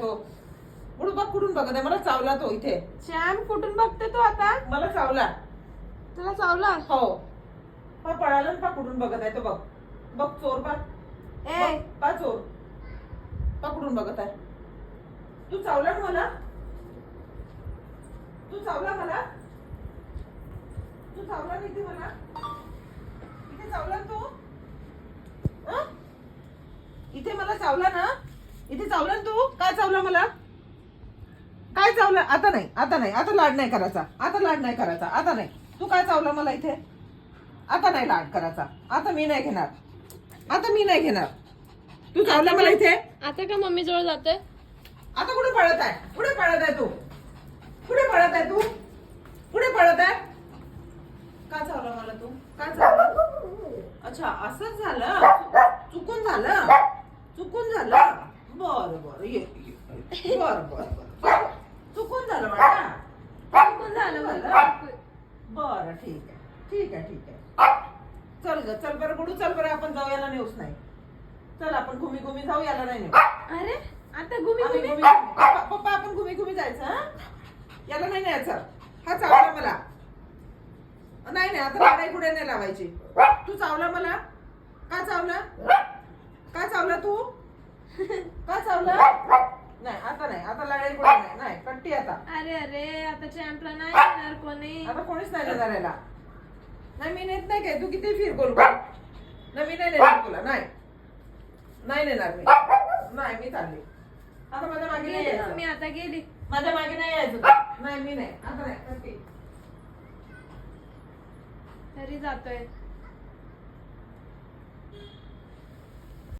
तो गुडू बघ कुठून बघत आहे मला चावला तो इथे. श्याम कुठून बघते तू आता? मला चावला. तुला चावला? हो पा पळाला पा कुठून बघत आहे तो. बघ बघ चोर पा. ए पा चोर पा कुठून बघत आहे. तू चावला ना मला. तू चावला मला. तू चावला नाही इथे मला. इथे चावला तू. इथे मला चावला ना. इथे चावला ना तू. काय चावला मला. काय चावलं. आता नाही आता नाही. आता लाड नाही करायचा. आता लाड नाही करायचा. आता नाही. तू काय चावला मला इथे. आता नाही लाड करायचा. आता मी नाही घेणार. आता मी नाही घेणार. तू चावला मला इथे. आता का मम्मी जवळ जाते? आता कुठे पळत आहे. कुठे पळत आहे तू. कुठे पळत आहे तू. कुठे पळत आहे. का चावला मला तू. का चावला. अच्छा असंच झालं. चुकून झालं. चुकून झालं. बर बर ये बर बर बर. चुकून झालं मला. चुकून झालं मला. बरं ठीक आहे ठीक आहे ठीक आहे. चल ग चल बरं गुडू. चल बरं आपण जाऊ. याला नेऊस नाही. चल आपण घुमी घुमी जाऊ. याला नाही नेऊ. अरे आता घुमी आम्ही घुमी पप्पा आपण घुमी घुमी जायचं. हा याला नाही न्यायचं. हा चावला मला. नाही नाही आता लढाई कुठे नाही लावायची. तू चावला मला. का चावला. का चावला तू. का चावला. नाही आता नाही. आता लढाई कुठे नाही. नाही कट्टी आता. अरे अरे आता चॅम्पला नाही येणार कोणी. आता कोणीच नाही नेणार याला. नाही मी नेत नाही काय. तू किती फिर करू. नाही मी नाही नेणार तुला. नाही नाही नेणार मी. नाही मी चालली. आता माझ्या मागे नाही यायचं. मी आता गेली. माझ्या मागे नाही यायचं. नाही मी नाही. आता नाही कट्टी. तरी जातोय.